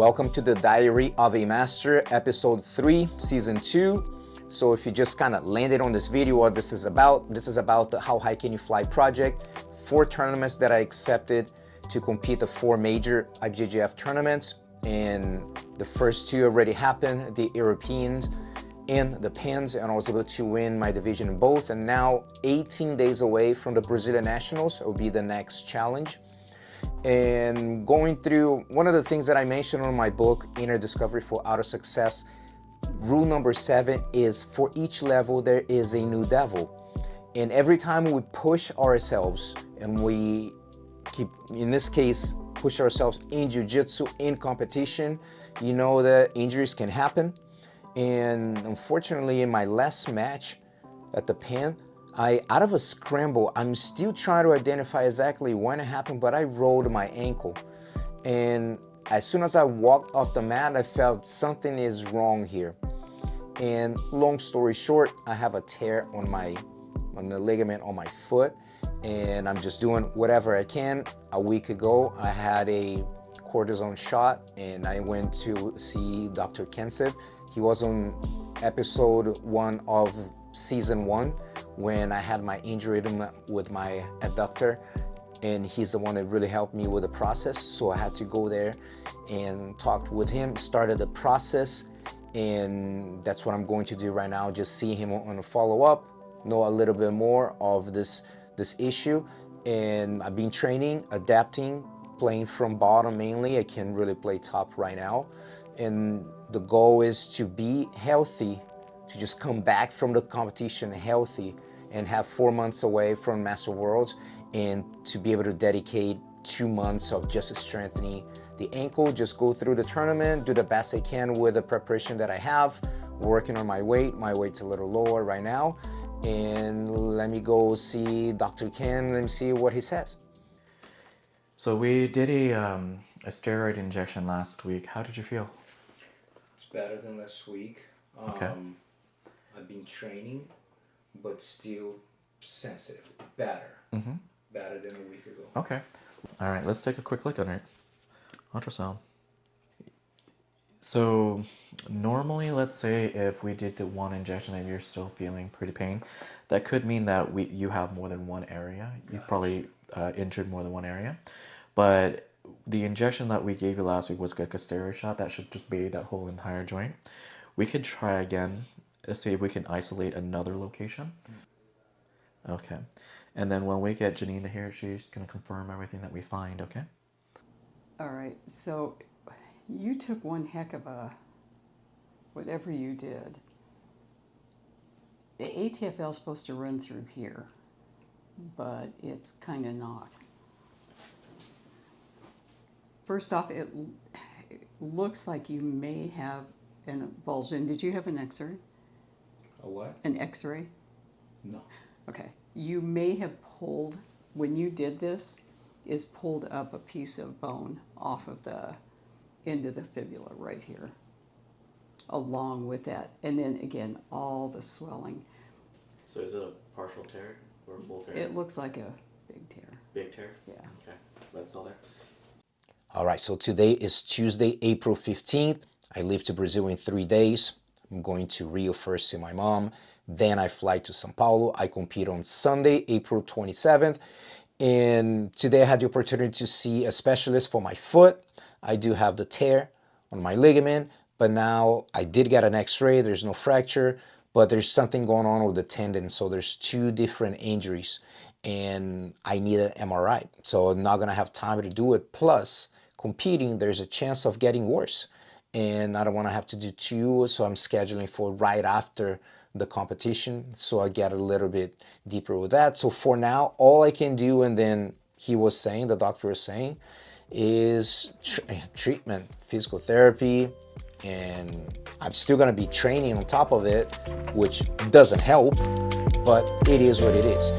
Welcome to the Diary of a Master, Episode 3, Season 2. So if you just kind of landed on this video, what this is about the How High Can You Fly project. 4 tournaments that I accepted to compete the 4 major IBJJF tournaments. And the first 2 already happened, the Europeans and the Pans, and I was able to win my division in both. And now 18 days away from the Brazilian Nationals, it will be the next challenge. And going through one of the things that I mentioned on my book, Inner Discovery for Outer Success, rule number 7 is for each level there is a new devil. And every time we push ourselves and we keep, in this case, push ourselves in Jiu-Jitsu, in competition, you know that injuries can happen. And unfortunately, in my last match at the Pan, out of a scramble, I'm still trying to identify exactly when it happened, but I rolled my ankle. And as soon as I walked off the mat, I felt something is wrong here. And long story short, I have a tear on the ligament on my foot, and I'm just doing whatever I can. A week ago, I had a cortisone shot, and I went to see Dr. Kensev. He was on episode 1 of season 1 when I had my injury with my adductor, and he's the one that really helped me with the process. So I had to go there and talk with him, started the process, and that's what I'm going to do right now. Just see him on a follow-up, know a little bit more of this issue. And I've been training, adapting, playing from bottom mainly. I can really play top right now. And the goal is to be healthy, to just come back from the competition healthy and have 4 months away from Master Worlds, and to be able to dedicate 2 months of just strengthening the ankle, just go through the tournament, do the best I can with the preparation that I have, working on my weight. My weight's a little lower right now. And let me go see Dr. Ken, let me see what he says. So we did a steroid injection last week. How did you feel? It's better than last week. Okay. I've been training, but still sensitive. Better. Better than a week ago. Okay. All right, let's take a quick look at it. Ultrasound. So normally, let's say if we did the 1 injection and you're still feeling pretty pain, that could mean that you have more than one area. You probably injured more than one area. But the injection that we gave you last week was like a steroid shot. That should just be that whole entire joint. We could try again. Let's see if we can isolate another location. Okay. And then when we get Janina here, she's going to confirm everything that we find, okay? All right, so you took one heck of a, whatever you did. The ATFL is supposed to run through here, but it's kind of not. First off, it looks like you may have an avulsion. Did you have an x-ray? A what? An x-ray? No. Okay. You may have pulled, when you did this, is pulled up a piece of bone off of the end of the fibula right here, along with that. And then again, all the swelling. So is it a partial tear or a full tear? It looks like a big tear. Big tear? Yeah. Okay, that's all there. All right, so today is Tuesday, April 15th. I leave to Brazil in 3 days. I'm going to Rio first, see my mom. Then I fly to São Paulo. I compete on Sunday, April 27th. And today I had the opportunity to see a specialist for my foot. I do have the tear on my ligament, but now I did get an x-ray. There's no fracture, but there's something going on with the tendon. So there's 2 different injuries and I need an MRI. So I'm not gonna have time to do it. Plus competing, there's a chance of getting worse. And I don't wanna have to do 2, so I'm scheduling for right after the competition, so I get a little bit deeper with that. So for now, all I can do, and then the doctor was saying, is treatment, physical therapy, and I'm still gonna be training on top of it, which doesn't help, but it is what it is.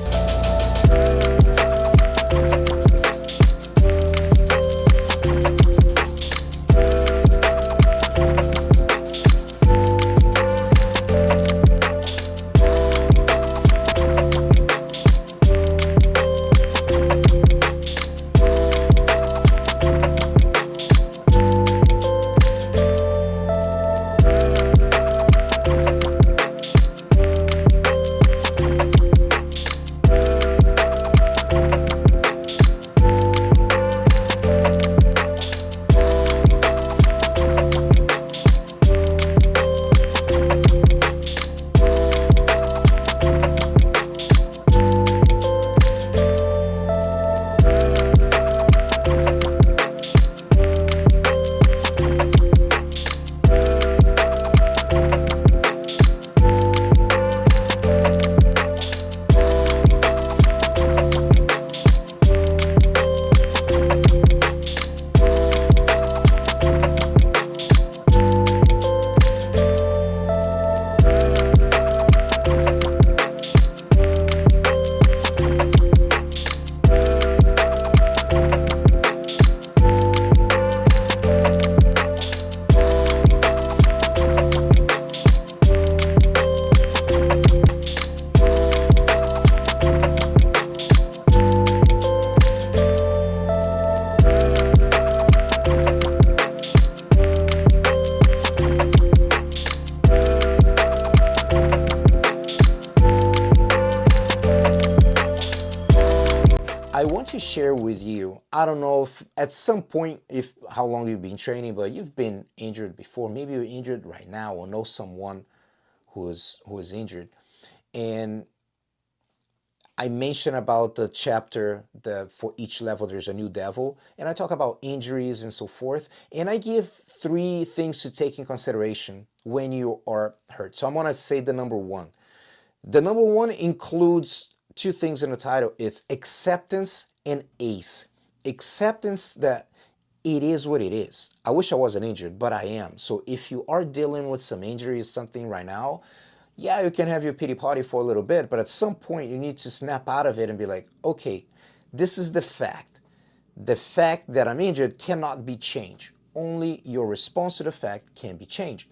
I want to share with you, I don't know if at some point, if how long you've been training, but you've been injured before. Maybe you're injured right now or know someone who is injured. And I mentioned about the chapter that for each level there's a new devil, and I talk about injuries and so forth, and I give 3 things to take in consideration when you are hurt. So I'm going to say the number 1. The number 1 includes 2 things in the title. It's acceptance and ACE. Acceptance that it is what it is. I wish I wasn't injured, but I am. So if you are dealing with some injury or something right now, yeah, you can have your pity party for a little bit, but at some point you need to snap out of it and be like, okay, this is the fact. The fact that I'm injured cannot be changed. Only your response to the fact can be changed.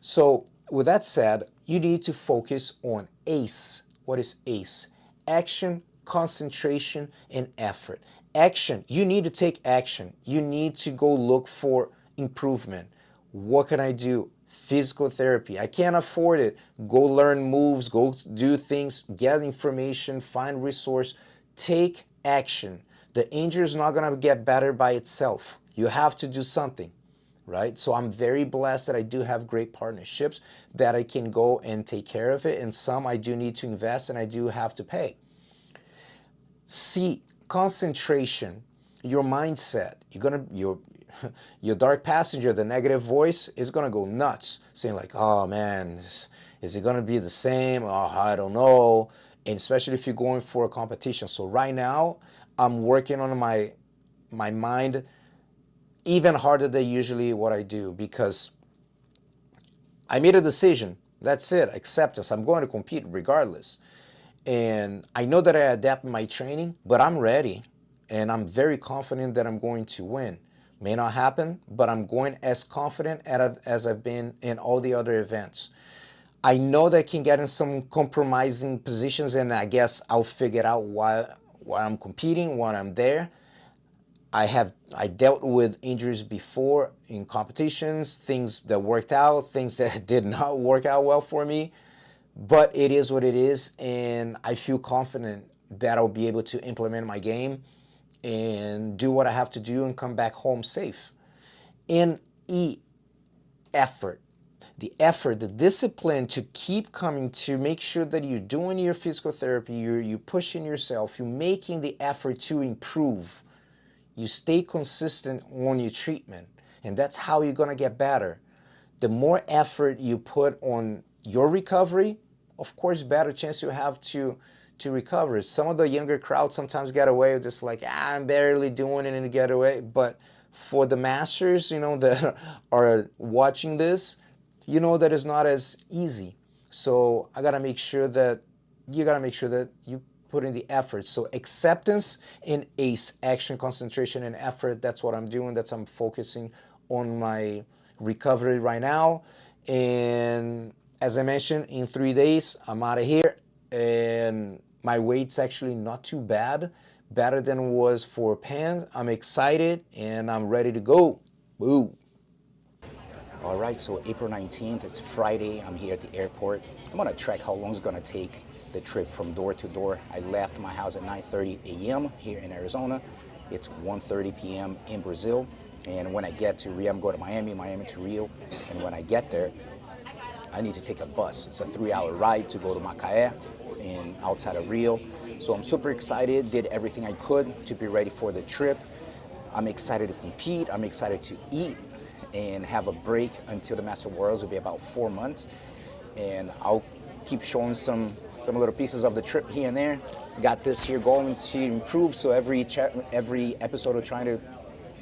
So with that said, you need to focus on ACE. What is ACE? Action, concentration, and effort. Action, you need to take action. You need to go look for improvement. What can I do? Physical therapy. I can't afford it. Go learn moves, go do things, get information, find resource. Take action. The injury is not going to get better by itself. You have to do something, right? So I'm very blessed that I do have great partnerships that I can go and take care of it. And some I do need to invest and I do have to pay. C, concentration, your mindset. Your dark passenger, the negative voice, is going to go nuts, saying like, oh man, is it going to be the same? Oh, I don't know. And especially if you're going for a competition. So right now, I'm working on my mind even harder than usually what I do, because I made a decision. That's it, acceptance. I'm going to compete regardless. And I know that I adapt my training, but I'm ready. And I'm very confident that I'm going to win. May not happen, but I'm going as confident as I've been in all the other events. I know that I can get in some compromising positions, and I guess I'll figure out why I'm competing, why I'm there. I dealt with injuries before in competitions, things that worked out, things that did not work out well for me. But it is what it is, and I feel confident that I'll be able to implement my game and do what I have to do and come back home safe. And E, effort. The effort, the discipline to keep coming, to make sure that you're doing your physical therapy, you're pushing yourself, you're making the effort to improve. You stay consistent on your treatment, and that's how you're going to get better. The more effort you put on your recovery, of course, better chance you have to recover. Some of the younger crowd sometimes get away with just like, I'm barely doing it and get away. But for the masters, that are watching this, that it's not as easy. So you gotta make sure that you put in the effort. So acceptance and ACE, action, concentration, and effort. That's what I'm doing. I'm focusing on my recovery right now. And as I mentioned, in 3 days, I'm out of here. And my weight's actually not too bad, better than it was for Pans. I'm excited and I'm ready to go. Boo. All right, so April 19th, it's Friday. I'm here at the airport. I'm gonna track how long it's gonna take the trip from door to door. I left my house at 9:30 a.m. here in Arizona. It's 1:30 p.m. in Brazil. And when I get to Rio, I'm going to Miami to Rio. And when I get there, I need to take a bus. It's a 3-hour ride to go to Macaé and outside of Rio. So I'm super excited, did everything I could to be ready for the trip. I'm excited to compete. I'm excited to eat and have a break until the Master Worlds. Will be about 4 months. And I'll keep showing some little pieces of the trip here and there. Got this here going to improve. So every episode we're trying to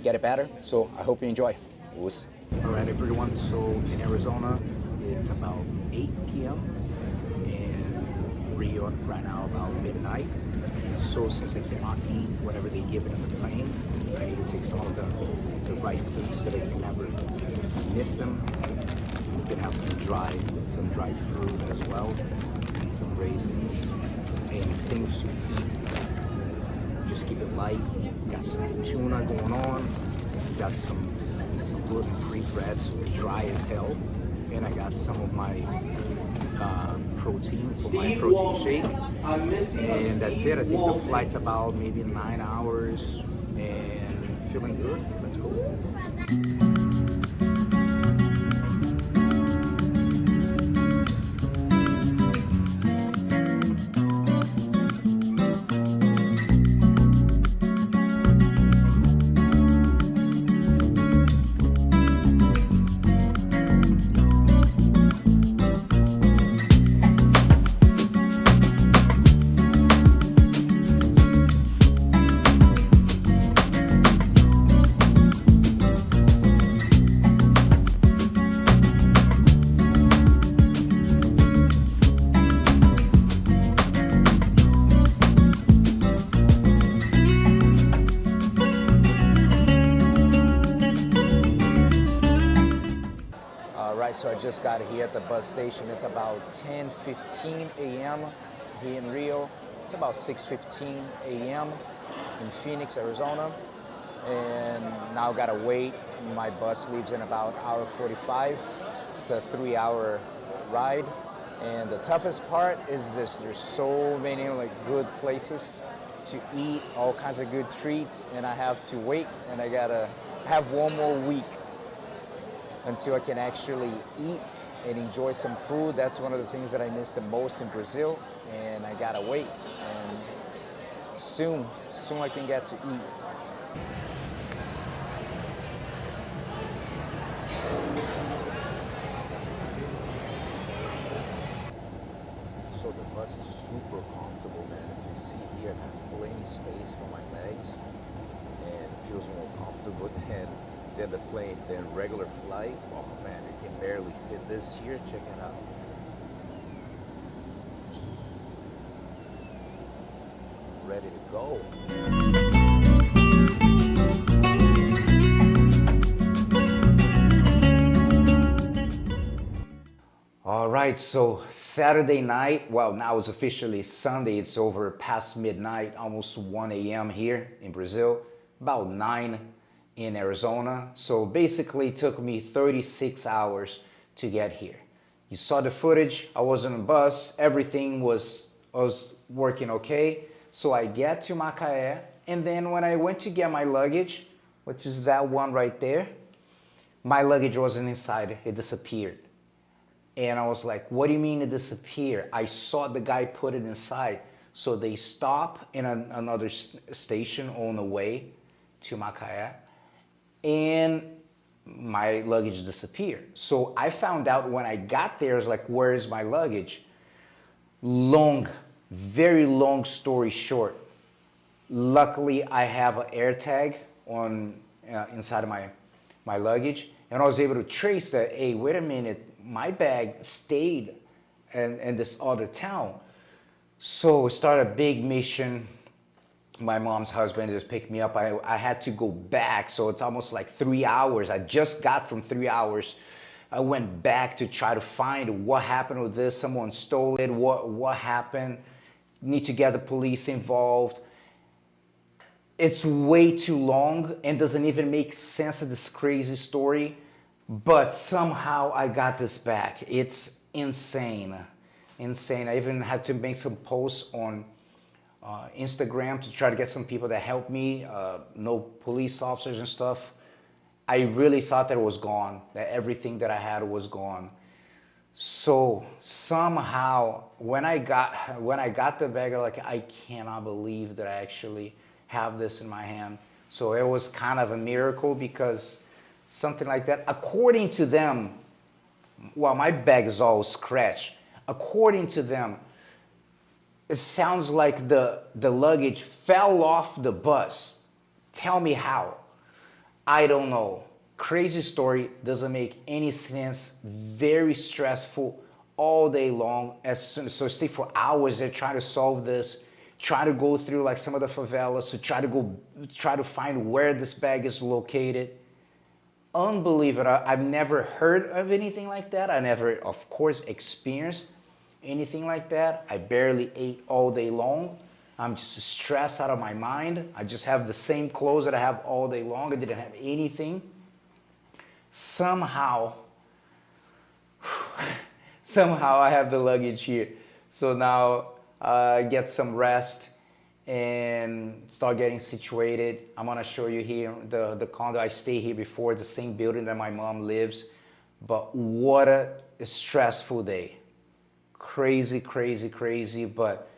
get it better. So I hope you enjoy. All right, everyone. So in Arizona, it's about 8 p.m. and Rio right now about midnight. So since I cannot eat whatever they give in the plane, I need to take some of the rice foods so that I can never miss them. You can have some dried fruit as well, some raisins, and things to eat. Just keep it light. Got some tuna going on. Got some gluten-free bread, so it's dry as hell. And I got some of my protein for my protein shake. And that's it. I think the flight's about maybe 9 hours and feeling good. Let's go. So I just got here at the bus station. It's about 10:15 a.m. here in Rio. It's about 6:15 a.m. in Phoenix, Arizona. And now gotta wait. My bus leaves in about hour 45. It's a 3-hour ride. And the toughest part is this. There's so many like good places to eat, all kinds of good treats, and I have to wait, and I gotta have one more week until I can actually eat and enjoy some food. That's one of the things that I miss the most in Brazil, and I gotta wait. And soon I can get to eat. So the bus is super comfortable, man. If you see here, I have plenty space for my legs, and it feels more comfortable than the plane, than regular flight. Oh man, I can barely sit this year. Check it out. Ready to go. All right, so Saturday night, well, now it's officially Sunday. It's over past midnight, almost 1 a.m. here in Brazil, about 9 in Arizona. So basically it took me 36 hours to get here. You saw the footage. I was on a bus. Everything was working okay. So I get to Macaé, and then when I went to get my luggage, which is that one right there, my luggage wasn't inside. It disappeared. And I was like, what do you mean it disappeared? I saw the guy put it inside. So they stop in another station on the way to Macaé, and my luggage disappeared. So I found out when I got there, I was like, where is my luggage? Very long story short. Luckily, I have an air tag on inside of my luggage, and I was able to trace that, hey, wait a minute, my bag stayed in this other town. So we started a big mission. My mom's husband just picked me up. I had to go back, so it's almost like 3 hours. I just got from 3 hours. I went back to try to find what happened with this. Someone stole it. What happened? Need to get the police involved. It's way too long and doesn't even make sense of this crazy story, but somehow I got this back. It's insane. I even had to make some posts on Instagram to try to get some people that help me, no police officers and stuff. I really thought that it was gone, that everything that I had was gone. So somehow when I got the bag, I cannot believe that I actually have this in my hand. So it was kind of a miracle, because something like that, according to them, well, my bag is all scratched. According to them, it sounds like the luggage fell off the bus. Tell me how. I don't know. Crazy story, doesn't make any sense. Very stressful all day long. So stay for hours there trying to solve this. Try to go through like some of the favelas to try to find where this bag is located. Unbelievable. I've never heard of anything like that. I never, of course, experienced anything like that. I barely ate all day long. I'm just stressed out of my mind. I just have the same clothes that I have all day long. I didn't have anything. Somehow somehow I have the luggage here. So now get some rest and start getting situated. I'm gonna show you here the condo. I stayed here before. It's the same building that my mom lives. But what a stressful day. Crazy, crazy, crazy. But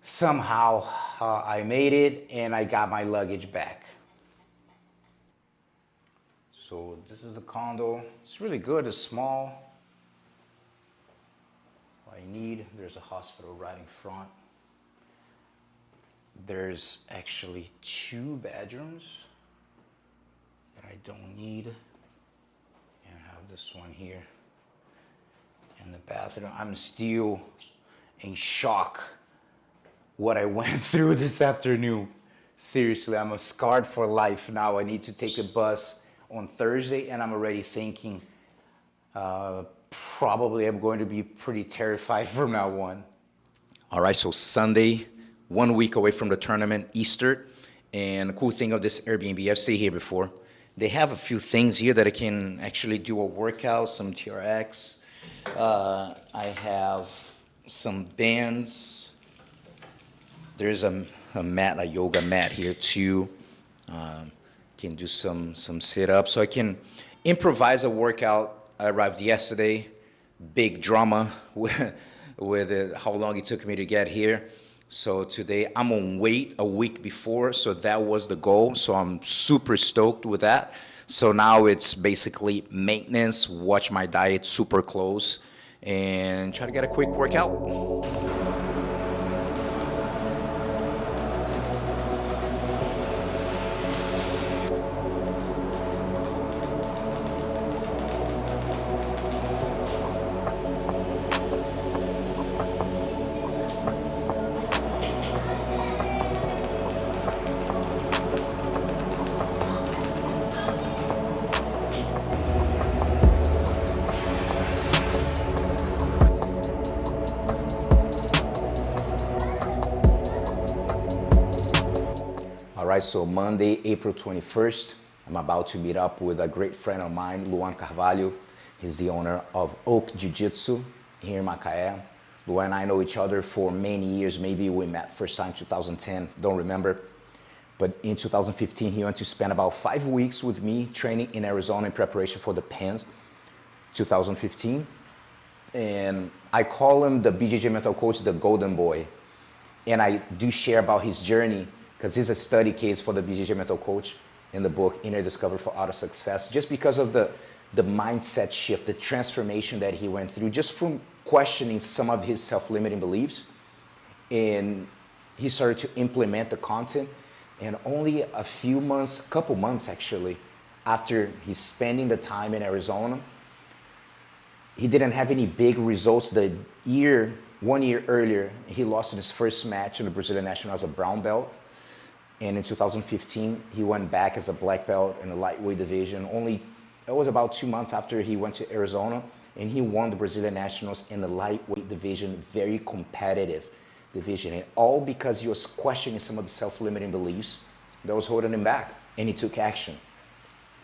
somehow I made it and I got my luggage back. So this is the condo. It's really good. It's small. What I need, there's a hospital right in front. There's actually 2 bedrooms that I don't need. And I have this one here. And the bathroom. I'm still in shock what I went through this afternoon. Seriously, I'm scarred for life now. I need to take a bus on Thursday, and I'm already thinking probably I'm going to be pretty terrified from now on. All right, so Sunday, 1 week away from the tournament, Easter. And the cool thing of this Airbnb, I've stayed here before, they have a few things here that I can actually do a workout, some TRX. I have some bands. There's a mat, a yoga mat here too. Can do some sit-ups. So I can improvise a workout. I arrived yesterday. Big drama with it, how long it took me to get here. So today I'm on weight a week before, so that was the goal. So I'm super stoked with that. So now it's basically maintenance, watch my diet super close, and try to get a quick workout. All right, so Monday, April 21st, I'm about to meet up with a great friend of mine, Luan Carvalho. He's the owner of Oak Jiu-Jitsu here in Macaé. Luan and I know each other for many years. Maybe we met first time 2010, don't remember. But in 2015, he went to spend about 5 weeks with me training in Arizona in preparation for the PANS 2015. And I call him the BJJ mental coach, the golden boy. And I do share about his journey because he's a study case for the BJJ mental coach in the book, Inner Discovery for Outer Success, just because of the mindset shift, the transformation that he went through, just from questioning some of his self-limiting beliefs. And he started to implement the content. And only a few months, couple months actually, after he's spending the time in Arizona, he didn't have any big results. 1 year earlier, he lost in his first match in the Brazilian National as a brown belt. And in 2015, he went back as a black belt in the lightweight division. It was about 2 months after he went to Arizona, and he won the Brazilian Nationals in the lightweight division, very competitive division. And all because he was questioning some of the self-limiting beliefs that was holding him back, and he took action.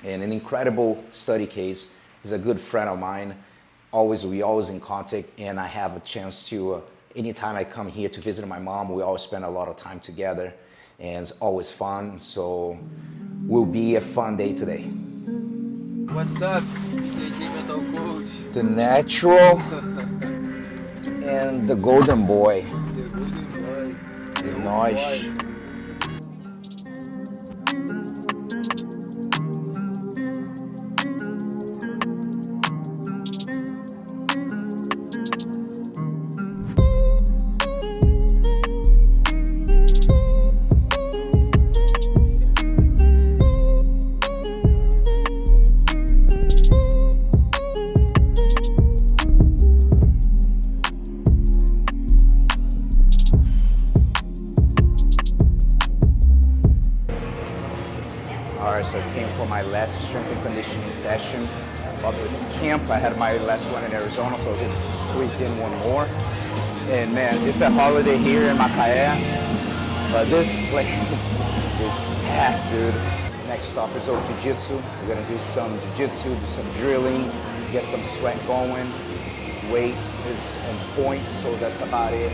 And an incredible study case. He's a good friend of mine. We always in contact, and I have a chance to, anytime I come here to visit my mom, we always spend a lot of time together. And it's always fun, so will be a fun day today. What's up, BJJ mental coach? The natural and the golden boy. Nós. So I came for my last strength and conditioning session of this camp. I had my last one in Arizona, so I was able to squeeze in one more. And man, it's a holiday here in Macaé, but this place is packed, dude. Next stop is Oak Jiu-Jitsu. We're gonna do some Jiu-Jitsu, do some drilling, get some sweat going. weight is on point, so that's about it.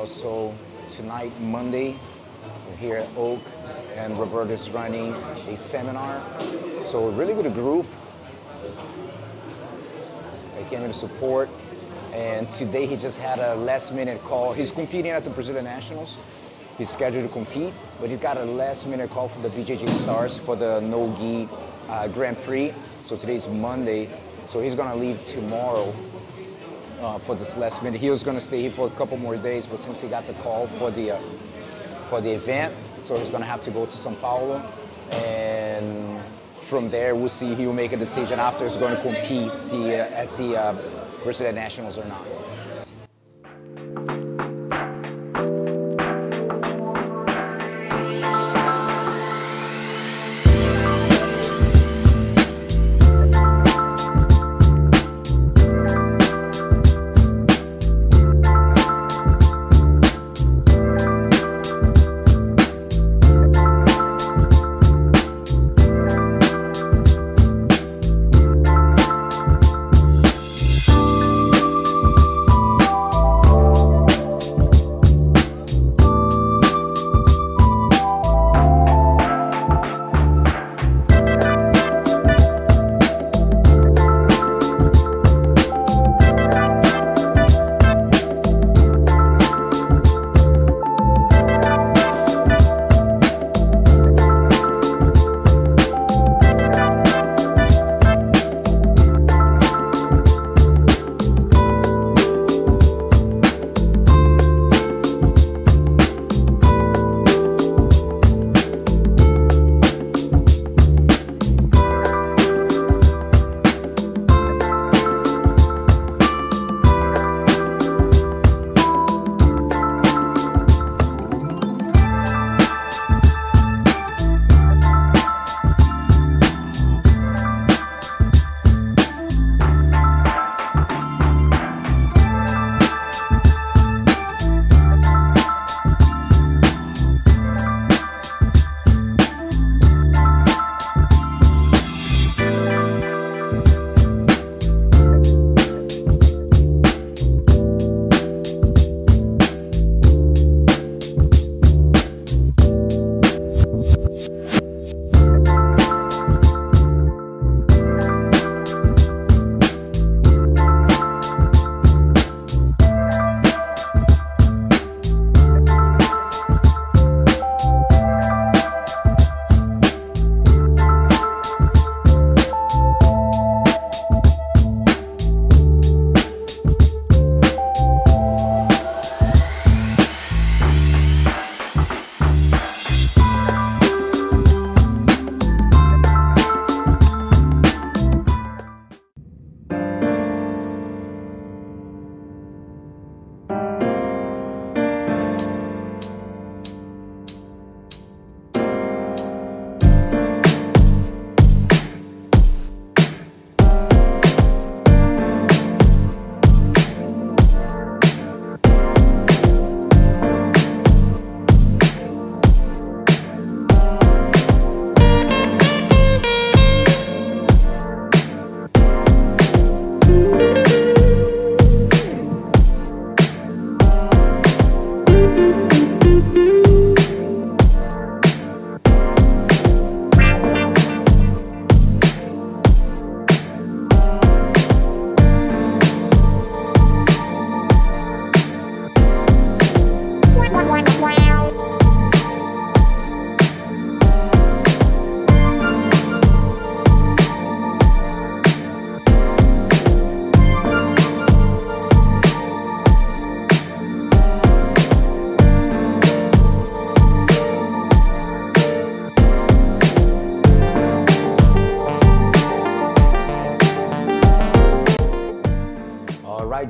So tonight, Monday, we're here at Oak, and Roberto's running a seminar. So a really good group. I came in to support, and today he just had a last-minute call. He's competing at the Brazilian Nationals. He's scheduled to compete, but he got a last-minute call from the BJJ Stars for the No-Gi Grand Prix. So today's Monday, so he's gonna leave tomorrow. For this last minute, he was going to stay here for a couple more days, but since he got the call for the event, so he's going to have to go to São Paulo, and from there we'll see. He'll make a decision after he's going to compete at the Brazilian Nationals or not.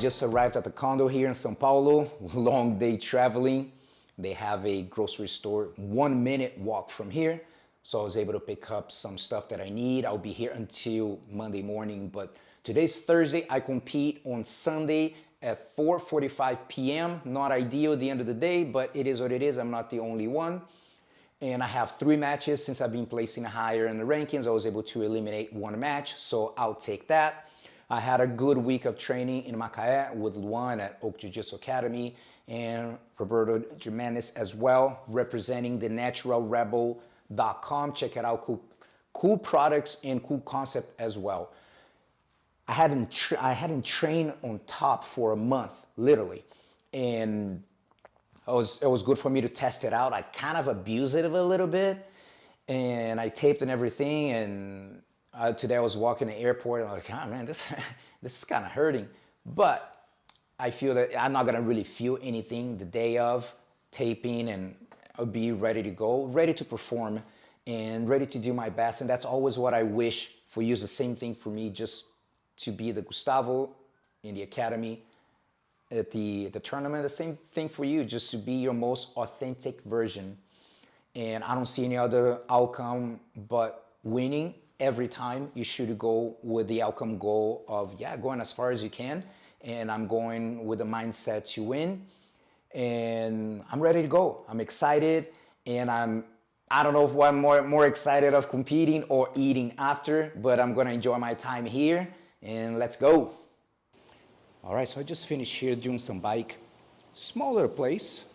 just arrived at the condo here in São Paulo. Long day traveling. They have a grocery store 1 minute walk from here. So I was able to pick up some stuff that I need. I'll be here until Monday morning, but today's Thursday. I compete on Sunday at 4:45 p.m. Not ideal at the end of the day, but it is what it is. I'm not the only one. And I have 3 matches. Since I've been placing higher in the rankings, I was able to eliminate 1 match, so I'll take that. I had a good week of training in Macaé with Luan at Oak Jiu-Jitsu Academy and Roberto Jimenez as well, representing the naturalrebel.com. Check it out, cool products and cool concept as well. I hadn't trained on top for a month, literally, and it was good for me to test it out. I kind of abused it a little bit, and I taped and everything. And today I was walking the airport, and I was like, oh man, this is kind of hurting. But I feel that I'm not gonna really feel anything the day of taping, and I'll be ready to go, ready to perform, and ready to do my best. And that's always what I wish for you. Is the same thing for me, just to be the Gustavo in the academy, at the tournament. The same thing for you, just to be your most authentic version. And I don't see any other outcome but winning. Every time you should go with the outcome goal of going as far as you can. And I'm going with the mindset to win. And I'm ready to go. I'm excited, and I don't know if I'm more excited of competing or eating after, but I'm gonna enjoy my time here, and let's go. All right, so I just finished here doing some bike. Smaller place.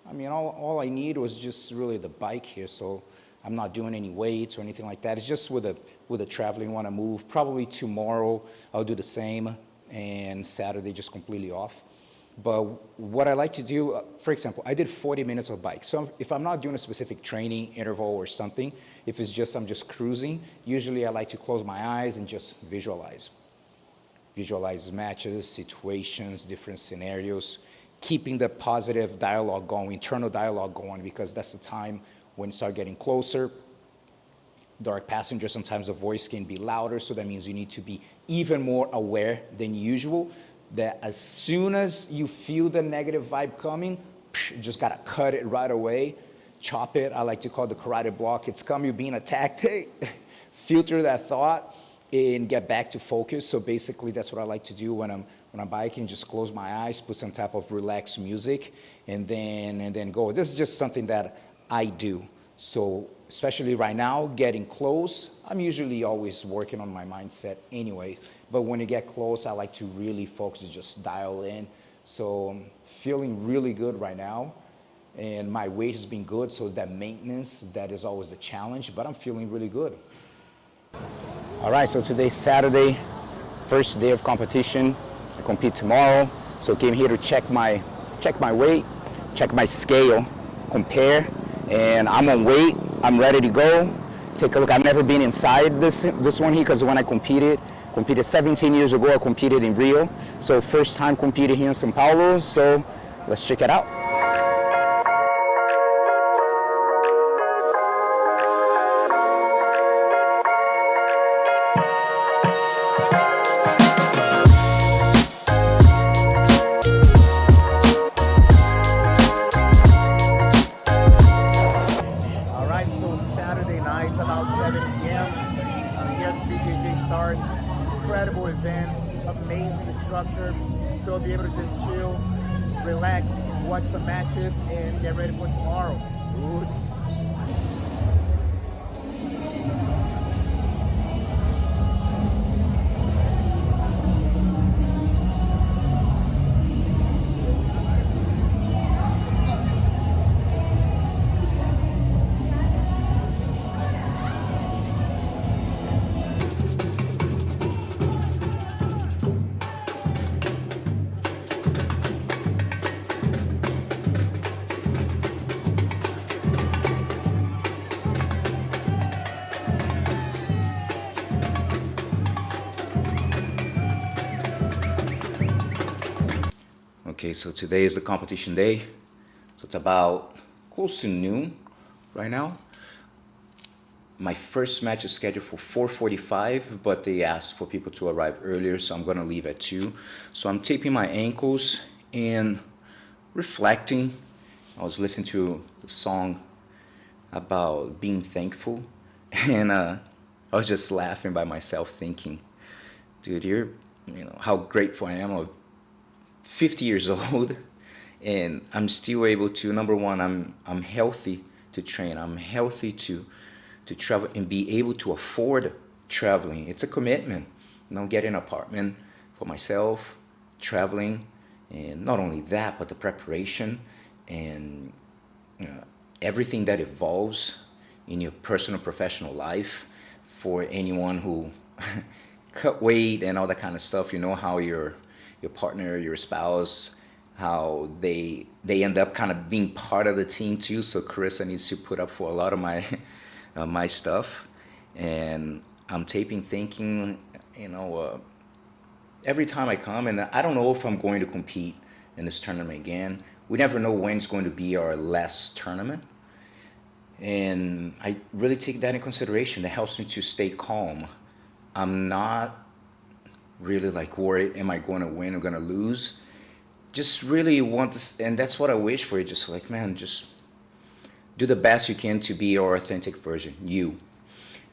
I mean, all I need was just really the bike here, so I'm not doing any weights or anything like that. It's just with a traveling want to move. Probably tomorrow I'll do the same, and Saturday just completely off. But what I like to do, for example, I did 40 minutes of bike. So if I'm not doing a specific training interval or something, if it's just I'm just cruising, usually I like to close my eyes and just visualize. Visualize matches, situations, different scenarios, keeping the positive dialogue going, internal dialogue going, because that's the time when you start getting closer. Dark passenger, sometimes the voice can be louder, so that means you need to be even more aware than usual, that as soon as you feel the negative vibe coming, you just gotta cut it right away, chop it. I like to call it the karate block. It's come, you're being attacked, hey, filter that thought and get back to focus. So basically that's what I like to do when I'm biking, just close my eyes, put some type of relaxed music, and then go. This is just something that I do. So especially right now, getting close, I'm usually always working on my mindset anyway, but when you get close, I like to really focus, just dial in. So I'm feeling really good right now, and my weight has been good, so that maintenance, that is always a challenge, but I'm feeling really good. All right, so today's Saturday, first day of competition. I compete tomorrow, so came here to check my weight, check my scale, compare, and I'm on weight. I'm ready to go. Take a look. I've never been inside this one here, because when I competed 17 years ago, I competed in Rio. So first time competing here in São Paulo, so let's check it out. Incredible event, amazing structure, so I'll be able to just chill, relax, watch some matches, and get ready for tomorrow. Ooh. Okay, so today is the competition day. So it's about close to noon right now. my first match is scheduled for 4:45, but they asked for people to arrive earlier, so I'm gonna leave at 2. So I'm taping my ankles and reflecting. I was listening to a song about being thankful, and I was just laughing by myself, thinking, dude, how grateful I am. I'm 50 years old, and I'm still able to. Number one, I'm healthy to train. I'm healthy to travel and be able to afford traveling. It's a commitment. Get an apartment for myself, traveling, and not only that, but the preparation and everything that evolves in your personal, professional life. For anyone who cut weight and all that kind of stuff, you know how your partner, your spouse, how they end up kind of being part of the team too. So Carissa needs to put up for a lot of my my stuff, and I'm taping, thinking, every time I come, and I don't know if I'm going to compete in this tournament again. We never know when it's going to be our last tournament, and I really take that in consideration. That helps me to stay calm. I'm not really worried, am I going to win or going to lose? Just really want to, and that's what I wish for. Just just do the best you can to be your authentic version, you.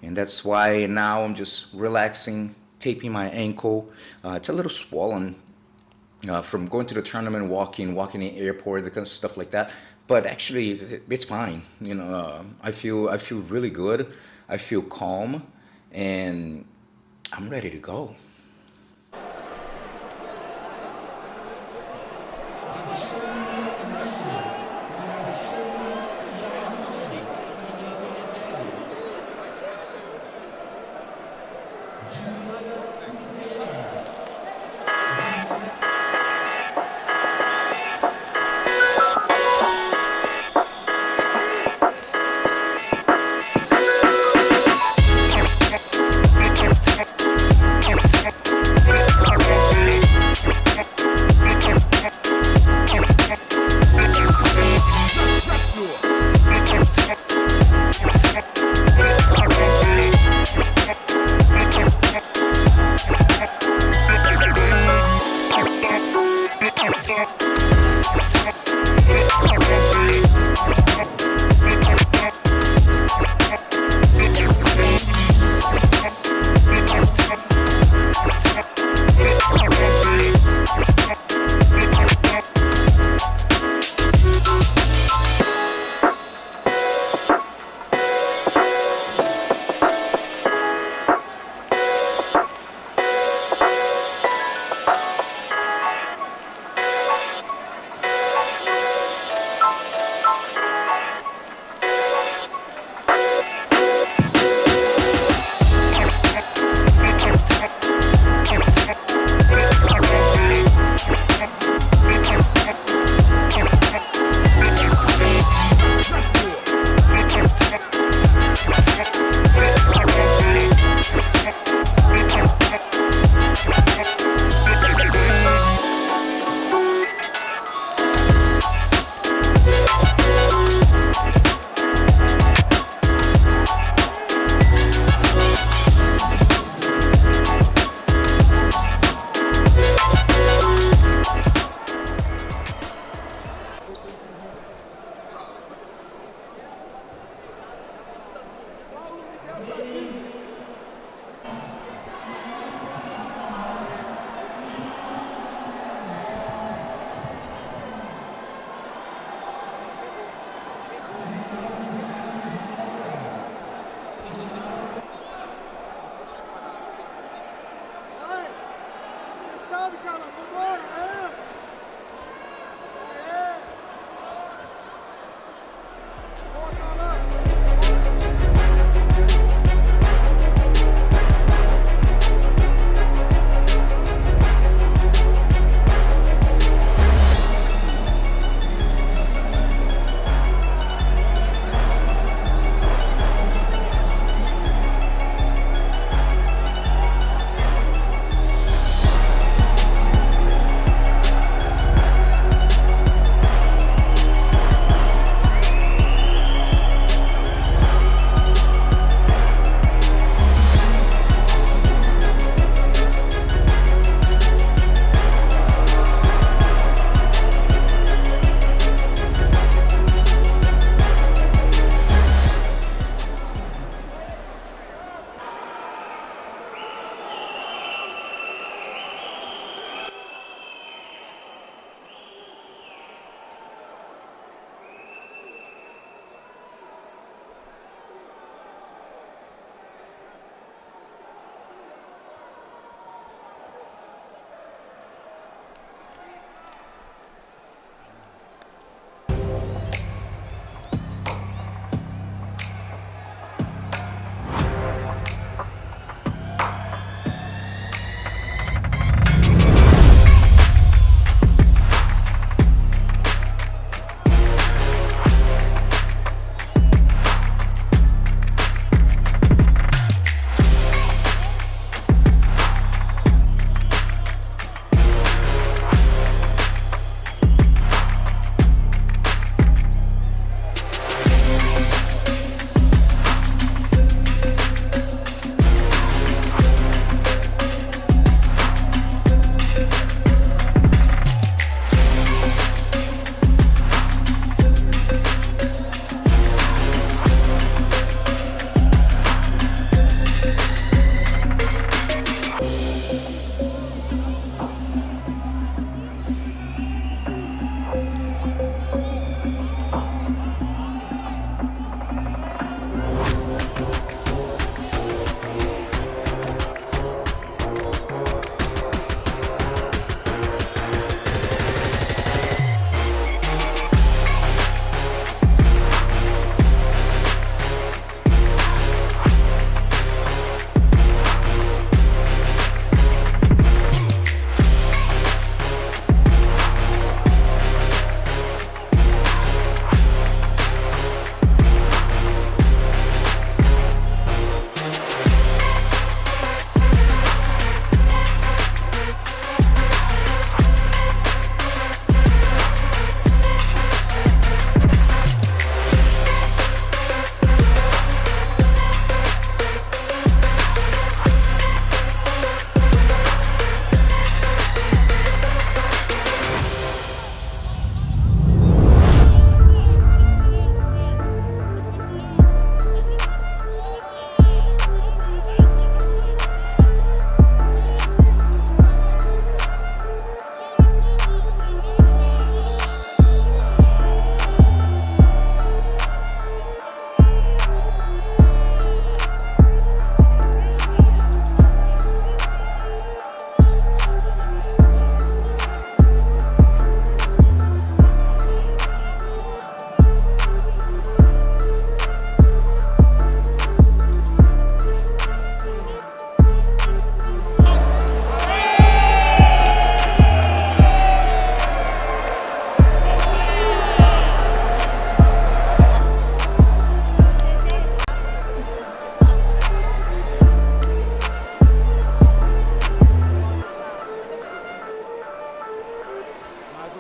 And that's why now I'm just relaxing, taping my ankle. It's a little swollen from going to the tournament, walking in the airport, the kind of stuff like that. But actually, it's fine. I feel really good. I feel calm, and I'm ready to go.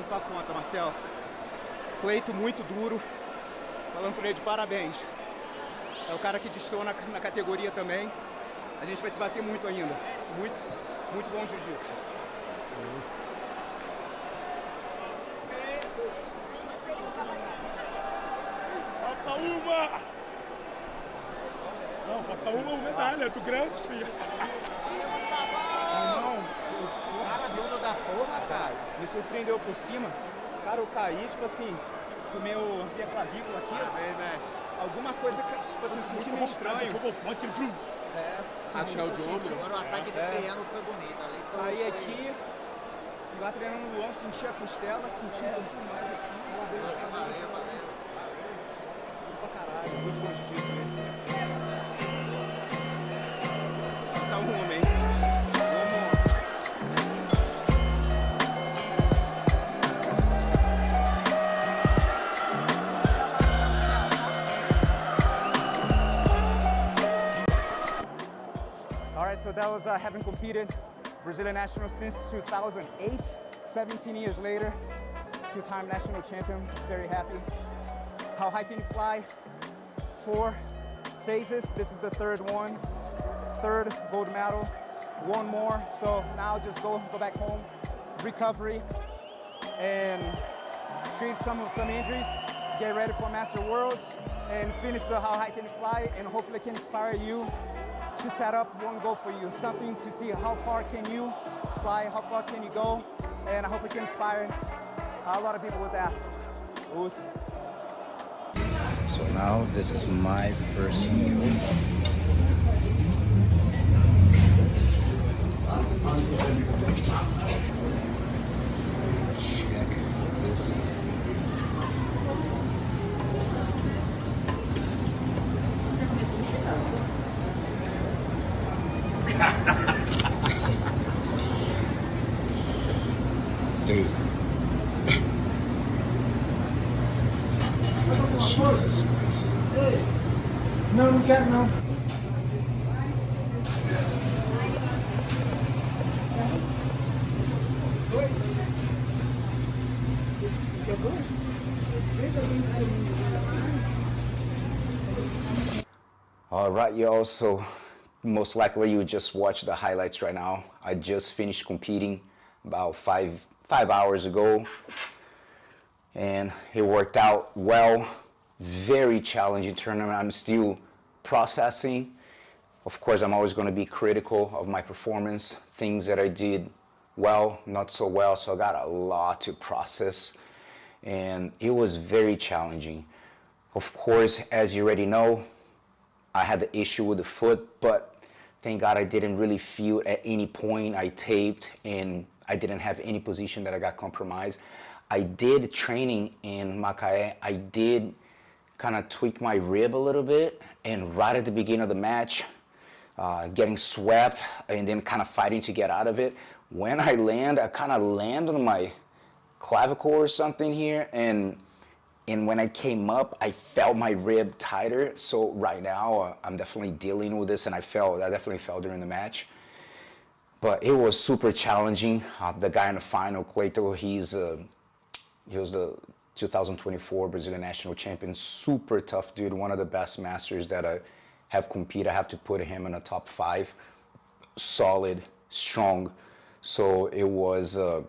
tua conta, Marcelo. Cleito muito duro, falando por ele de parabéns. É o cara que destoou na categoria também. A gente vai se bater muito ainda. Muito, muito bom jiu-jitsu. Falta uma! Não, falta uma medalha do grande, filho. Não, o cara dono da porra, cara, me surpreendeu por cima. Cara, eu caí, tipo assim, com minha clavícula aqui. Alguma coisa que, tipo assim, eu senti meio estranho. Achar o de ombro. Agora o ataque de triângulo foi bonito. Ali foi, Aí aqui, fui lá treinando no Luan, senti a costela, senti um pouquinho mais aqui. Valeu. Muito pra caralho, muito bom jiu-jitsu, né? Tá um homem, hein? Alright, so that was having competed Brazilian national since 2008, 17 years later, two-time national champion, very happy. How high can you fly? 4 phases, this is the third one, third gold medal, one more, so now just go back home, recovery, and treat some injuries, get ready for Master Worlds, and finish the how high can you fly, and hopefully can inspire you to set up one goal for you, something to see how far can you fly, how far can you go, and I hope it can inspire a lot of people with that. Us. So now this is my first meal. Check this out. Dude. Não, não quero não. All right, y'all, so most likely you just watched the highlights right now. I just finished competing about five hours ago, and it worked out well. Very challenging tournament. I'm still processing. Of course, I'm always going to be critical of my performance, things that I did well, not so well, so I got a lot to process, and it was very challenging. Of course, as you already know, I had the issue with the foot, but thank God I didn't really feel at any point. I taped and I didn't have any position that I got compromised. I did training in Macaé. I did kind of tweak my rib a little bit, and right at the beginning of the match, getting swept and then kind of fighting to get out of it. When I land, I kind of land on my clavicle or something here, and when I came up, I felt my rib tighter. So right now, I'm definitely dealing with this, and I definitely felt during the match. But it was super challenging. The guy in the final, Cleito, he was the 2024 Brazilian national champion. Super tough dude, one of the best masters that I have competed. I have to put him in the top 5. Solid, strong. So it was a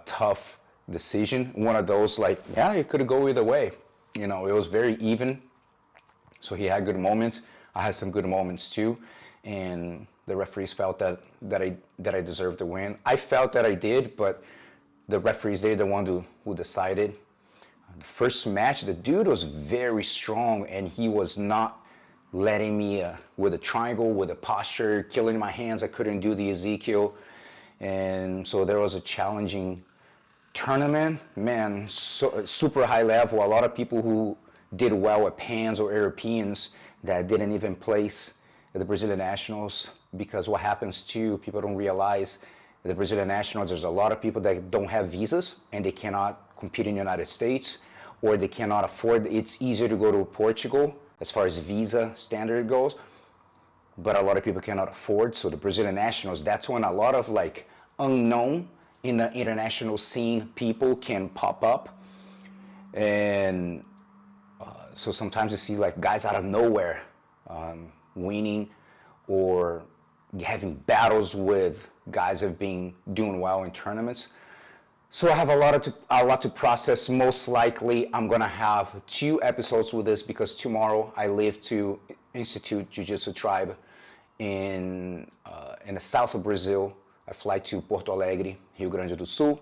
tough decision. One of those, like, yeah, it could go either way. You know, it was very even. So he had good moments. I had some good moments too. And the referees felt that I deserved the win. I felt that I did, but the referees, they're the one who decided. The first match, the dude was very strong, and he was not letting me with a triangle, with a posture, killing my hands. I couldn't do the Ezekiel. And so there was a challenging tournament. Man, super high level. A lot of people who did well at Pans or Europeans that didn't even place at the Brazilian Nationals, because what happens too, people don't realize at the Brazilian Nationals, there's a lot of people that don't have visas and they cannot compete in the United States, or they cannot afford. It's easier to go to Portugal as far as visa standard goes, but a lot of people cannot afford. So the Brazilian Nationals, that's when a lot of like unknown in the international scene, people can pop up. And so sometimes you see like guys out of nowhere winning or having battles with guys that have been doing well in tournaments. So I have a lot to process. Most likely I'm gonna have 2 episodes with this because tomorrow I leave to Institute Jiu-Jitsu Tribe in the south of Brazil. I fly to Porto Alegre, Rio Grande do Sul,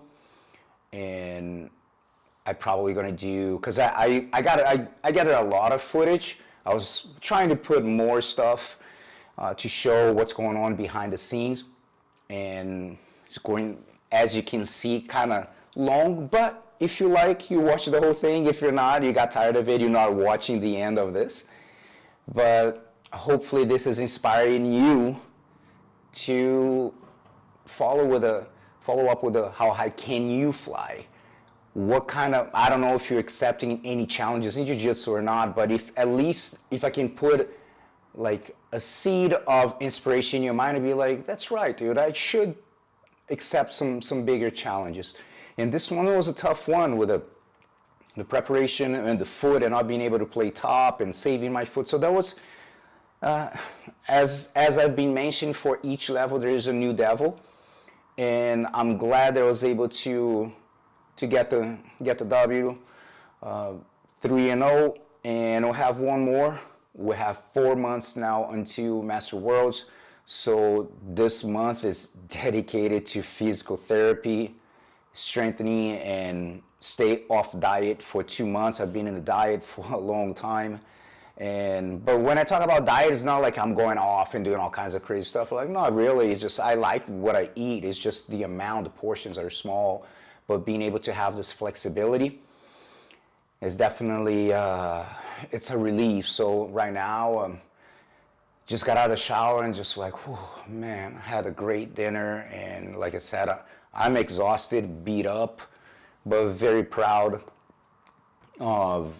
and I'm probably gonna do, cause I gathered a lot of footage. I was trying to put more stuff to show what's going on behind the scenes, and it's going, as you can see, kind of long, but if you like, you watch the whole thing. If you're not, you got tired of it, you're not watching the end of this. But hopefully this is inspiring you to follow up with how high can you fly? What kind of, I don't know if you're accepting any challenges in Jiu-Jitsu or not, but if I can put like a seed of inspiration in your mind and be like, that's right, dude, I should accept some bigger challenges. And this one was a tough one with the preparation and the foot and not being able to play top and saving my foot. So that was, as I've been mentioning, for each level there is a new devil, and I'm glad that I was able to get the W, 3-0, and we'll have one more. We have 4 months now until Master Worlds. So this month is dedicated to physical therapy, strengthening, and stay off diet for 2 months. I've been in the diet for a long time. But when I talk about diet, it's not like I'm going off and doing all kinds of crazy stuff. Like, not really. It's just I like what I eat. It's just the amount, the portions are small. But being able to have this flexibility is definitely, it's a relief. So right now, just got out of the shower and just like, whew, man, I had a great dinner. And like I said, I'm exhausted, beat up, but very proud of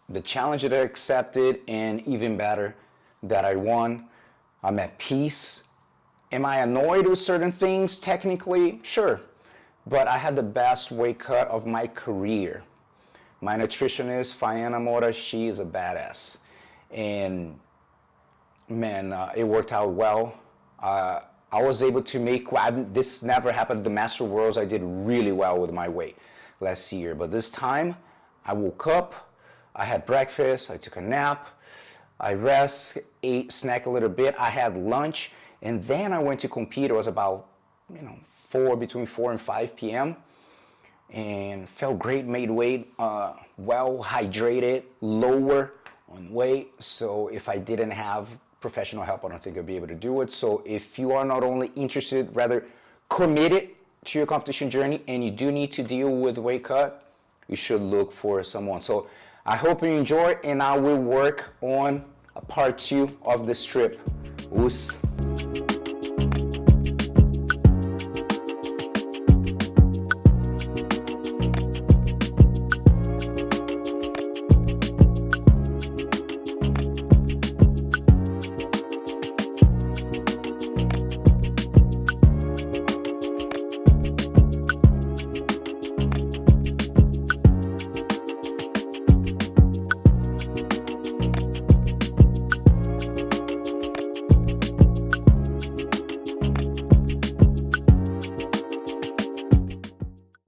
the challenge that I accepted, and even better, that I won. I'm at peace. Am I annoyed with certain things? Technically, sure. But I had the best weight cut of my career. My nutritionist, Faiana Mora, she is a badass. And man, it worked out well. I was able to make, this never happened at the Master Worlds. I did really well with my weight last year. But this time, I woke up, I had breakfast, I took a nap, I rest, ate, snack a little bit, I had lunch, and then I went to compete. It was about, between 4 and 5 p.m. and felt great, made weight, well hydrated, lower on weight. So if I didn't have professional help, I don't think I'd be able to do it. So if you are not only interested, rather committed to your competition journey, and you do need to deal with weight cut, you should look for someone. So I hope you enjoy, and I will work on a part 2 of this trip. Us.